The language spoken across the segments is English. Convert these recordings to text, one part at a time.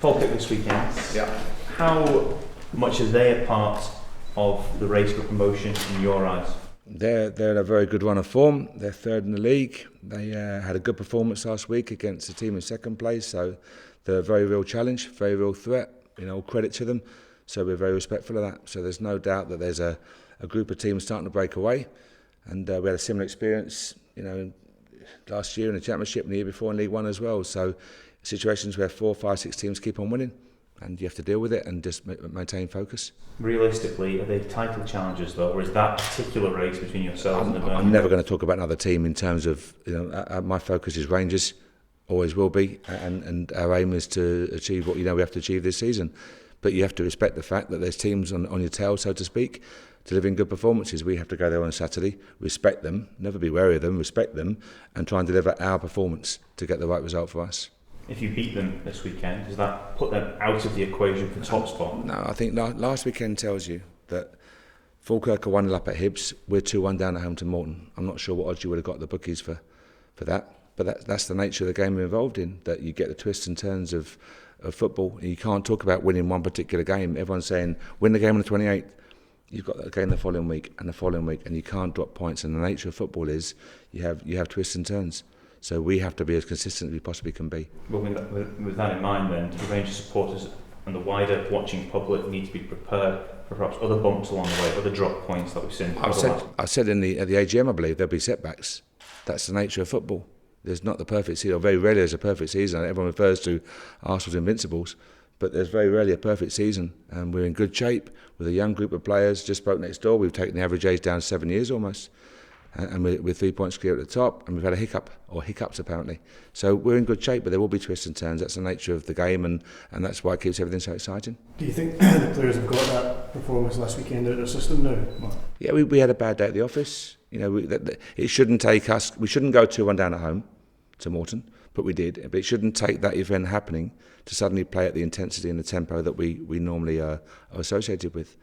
Falkirk this weekend. Yeah. How much are they a part of the race for promotion in your eyes? They're in a very good run of form. They're third in the league. They had a good performance last week against the team in second place, so they're a very real challenge, very real threat. All credit to them. So we're very respectful of that. So there's no doubt that there's a group of teams starting to break away, and we had a similar experience, last year in the Championship and the year before in League One as well. So situations where 4, 5, 6 teams keep on winning, and you have to deal with it and just maintain focus. Realistically, are they title challengers though, or is that particular race between yourselves and the Birmingham? I'm never going to talk about another team in terms of, my focus is Rangers, always will be, and our aim is to achieve what we have to achieve this season. But you have to respect the fact that there's teams on your tail, so to speak, delivering good performances. We have to go there on Saturday, respect them, never be wary of them, respect them, and try and deliver our performance to get the right result for us. If you beat them this weekend, does that put them out of the equation for top spot? No, I think last weekend tells you that Falkirk are 1-0 up at Hibs, we're 2-1 down at home to Morton. I'm not sure what odds you would have got at the bookies for that, but that's the nature of the game we're involved in, that you get the twists and turns of football. You can't talk about winning one particular game. Everyone's saying, win the game on the 28th. You've got that game the following week, and you can't drop points. And the nature of football is you have twists and turns. So we have to be as consistent as we possibly can be. Well, with that in mind then, the Rangers supporters and the wider watching public need to be prepared for perhaps other bumps along the way, other drop points that we've seen. I said at the AGM, I believe, there'll be setbacks. That's the nature of football. There's not the perfect season, or very rarely there's a perfect season. Everyone refers to Arsenal's invincibles, but there's very rarely a perfect season, and we're in good shape with a young group of players. Just spoke next door, we've taken the average age down 7 years almost, and we're 3 points clear at the top, and we've had a hiccups apparently. So we're in good shape, but there will be twists and turns. That's the nature of the game, and that's why it keeps everything so exciting. Do you think the players have got that performance last weekend out of their system now? Yeah, we had a bad day at the office. It shouldn't take us. We shouldn't go 2-1 down at home to Morton, but we did. But it shouldn't take that event happening to suddenly play at the intensity and the tempo that we normally are associated with.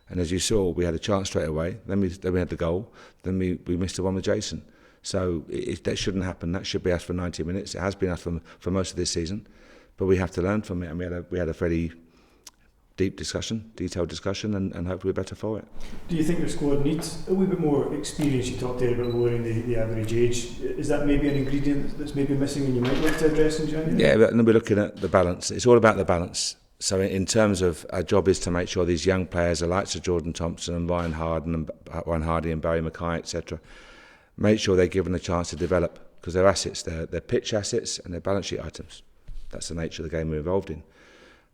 And as you saw, we had a chance straight away. Then we had the goal. Then we missed the one with Jason. So that shouldn't happen. That should be us for 90 minutes. It has been us for most of this season, but we have to learn from it. And we had a fairly detailed discussion, and hopefully we're better for it. Do you think your squad needs a wee bit more experience? You talked there about lowering the average age. Is that maybe an ingredient that's maybe missing and you might like to address in January? Yeah, but then we're looking at the balance. It's all about the balance. So in terms of our job is to make sure these young players, the likes of Jordan Thompson and Ryan Hardy and Barry Mackay, etc., make sure they're given a chance to develop, because they're assets. They're pitch assets and they're balance sheet items. That's the nature of the game we're involved in.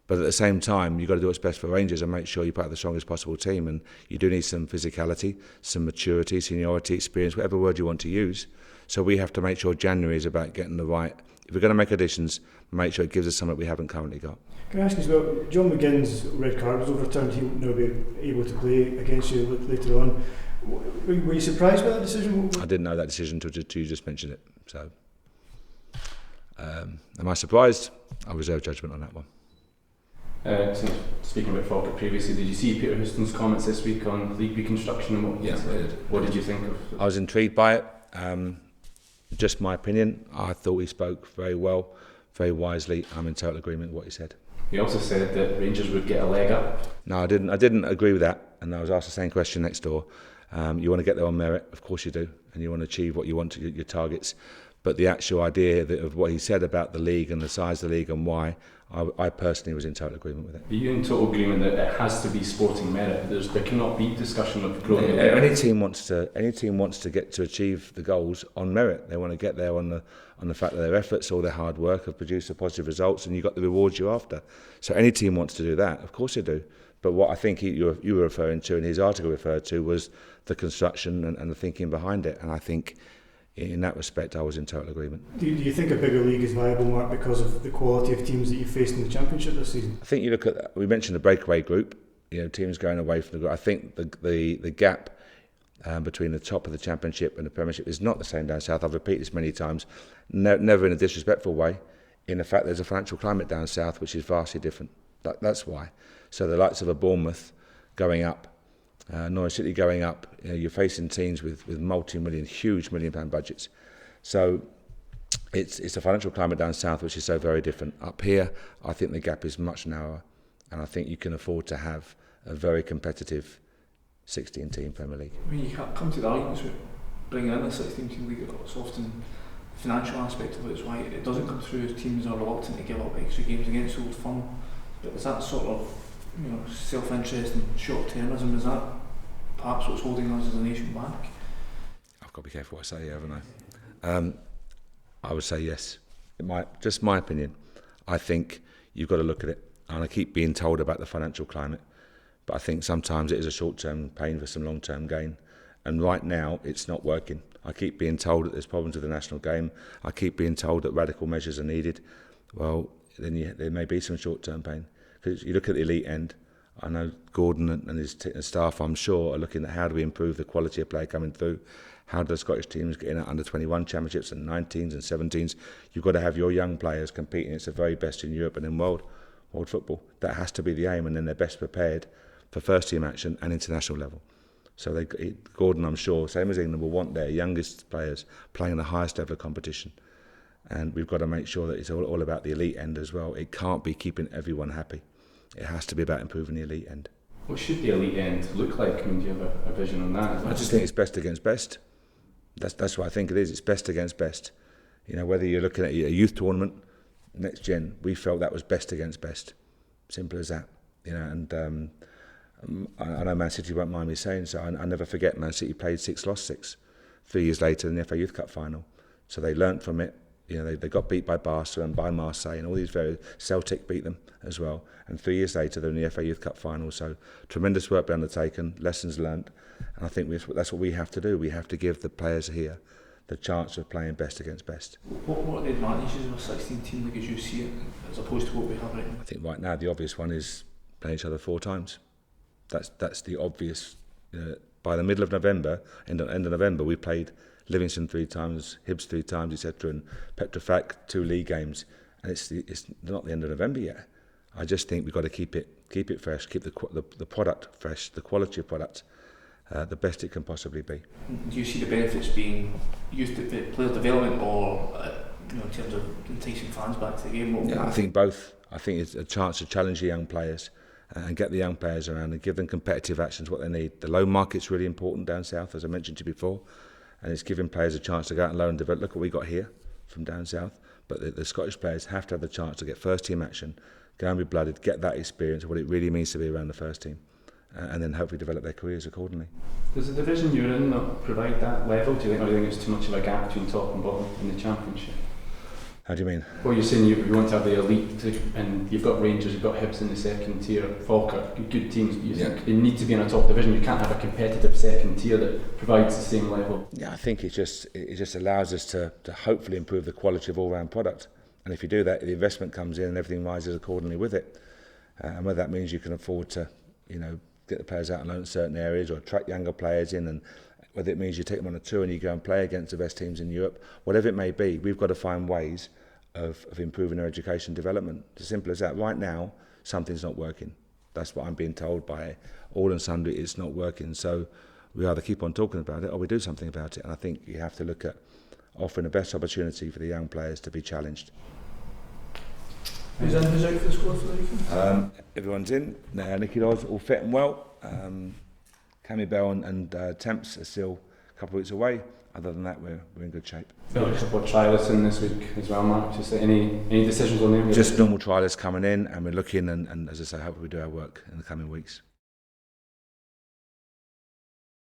But at the same time, you've got to do what's best for Rangers and make sure you're part of the strongest possible team. And you do need some physicality, some maturity, seniority, experience, whatever word you want to use. So we have to make sure January is about getting the right. If we're going to make additions, make sure it gives us something we haven't currently got. Can I ask you as well, John McGinn's red card was overturned. He'll now be able to play against you later on. Were you surprised by that decision? I didn't know that decision until you just mentioned it. So, am I surprised? I reserve judgment on that one. Speaking about Falkirk previously, did you see Peter Houston's comments this week on league reconstruction and what he said? What did you think of? I was intrigued by it. Just my opinion. I thought he spoke very well, very wisely. I'm in total agreement with what he said. He also said that Rangers would get a leg up. No, I didn't agree with that, and I was asked the same question next door. You want to get there on merit, of course you do, and you want to achieve what you want to your targets. But the actual idea of what he said about the league and the size of the league and why, I personally was in total agreement with it. Are you in total agreement that it has to be sporting merit? There cannot be discussion of growing. Any team wants to get to achieve the goals on merit. They want to get there on the fact that their efforts or their hard work have produced the positive results, and you got the rewards you're after. So any team wants to do that, of course they do. But what I think you were referring to, and his article referred to, was the construction and the thinking behind it. And I think, in that respect, I was in total agreement. Do you think a bigger league is viable, Mark, because of the quality of teams that you faced in the Championship this season? I think you look at, we mentioned the breakaway group, teams going away from the group. I think the gap between the top of the Championship and the Premiership is not the same down south. I've repeated this many times, never in a disrespectful way, in the fact there's a financial climate down south which is vastly different. That's why. So the likes of a Bournemouth going up, Norwich City going up, you're facing teams with huge £1 million budgets. So it's the financial climate down south which is so very different. Up here, I think the gap is much narrower, and I think you can afford to have a very competitive 16-team Premier League. When you come to the arguments with bringing in a 16-team league, it's often the financial aspect of it is why it doesn't come through. Teams are reluctant to give up extra games against Old Firm. But is that sort of self-interest and short-termism, is that perhaps what's holding us as a nation back? I've got to be careful what I say here, haven't I? I would say yes. Just my opinion. I think you've got to look at it. And I keep being told about the financial climate, but I think sometimes it is a short-term pain for some long-term gain. And right now, it's not working. I keep being told that there's problems with the national game. I keep being told that radical measures are needed. Well, then there may be some short-term pain. Because you look at the elite end, I know Gordon and his staff, I'm sure, are looking at how do we improve the quality of play coming through. How do the Scottish teams get in at under-21 championships and 19s and 17s? You've got to have your young players competing against the very best in Europe and in world football. That has to be the aim, and then they're best prepared for first-team action and international level. So Gordon, I'm sure, same as England, will want their youngest players playing the highest level of competition. And we've got to make sure that it's all about the elite end as well. It can't be keeping everyone happy. It has to be about improving the elite end. What should the elite end look like? I mean, do you have a vision on that? I just think it's best against best. That's what I think it is. It's best against best. Whether you're looking at a youth tournament, next gen, we felt that was best against best. Simple as that. And I know Man City won't mind me saying so. I never forget Man City played 6, lost 6. 3 years later in the FA Youth Cup final. So they learnt from it. They got beat by Barca and by Marseille, and all these Celtic beat them as well. And 3 years later, they're in the FA Youth Cup final. So tremendous work been undertaken, lessons learnt, and I think that's what we have to do. We have to give the players here the chance of playing best against best. What are the advantages of a 16-team league as you see it, as opposed to what we have right now? I think right now the obvious one is playing each other 4 times. That's the obvious. By the middle of November, end of November, we played Livingston 3 times, Hibs 3 times, etc., and Petrofac 2 league games, and it's not the end of November yet. I just think we've got to keep it fresh, keep the product fresh, the quality of product the best it can possibly be. Do you see the benefits being used to player development, or in terms of enticing fans back to the game? Yeah, I think both. I think it's a chance to challenge the young players and get the young players around and give them competitive actions, what they need. The loan market's really important down south, as I mentioned to you before, and it's giving players a chance to go out and loan and develop. Look what we got here from down south. But the Scottish players have to have the chance to get first-team action, go and be blooded, get that experience of what it really means to be around the first team, and then hopefully develop their careers accordingly. Does the division you're in not provide that level, do you think, or do you think it's too much of a gap between top and bottom in the Championship? How do you mean? Well, you're saying you want to have the elite, and you've got Rangers, you've got Hibs in the second tier, Falkirk, good teams, but you think they need to be in a top division. You can't have a competitive second tier that provides the same level. Yeah, I think it just allows us to hopefully improve the quality of all-round product. And if you do that, the investment comes in and everything rises accordingly with it. And whether that means you can afford to, get the players out and loan in certain areas, or attract younger players in, and whether it means you take them on a tour and you go and play against the best teams in Europe, whatever it may be, we've got to find ways of improving their education development. It's as simple as that. Right now, something's not working. That's what I'm being told by all and sundry. It's not working. So we either keep on talking about it or we do something about it. And I think you have to look at offering the best opportunity for the young players to be challenged. Who's out for the squad for the weekend? Everyone's in. Nicky Dawes all fit and well. Cammy Bell and Temps are still a couple of weeks away. Other than that, we're in good shape. There are a couple of trialists in this week as well, Mark. Just any decisions on them? Just normal trialists coming in, and we're looking, and as I say, hopefully we do our work in the coming weeks.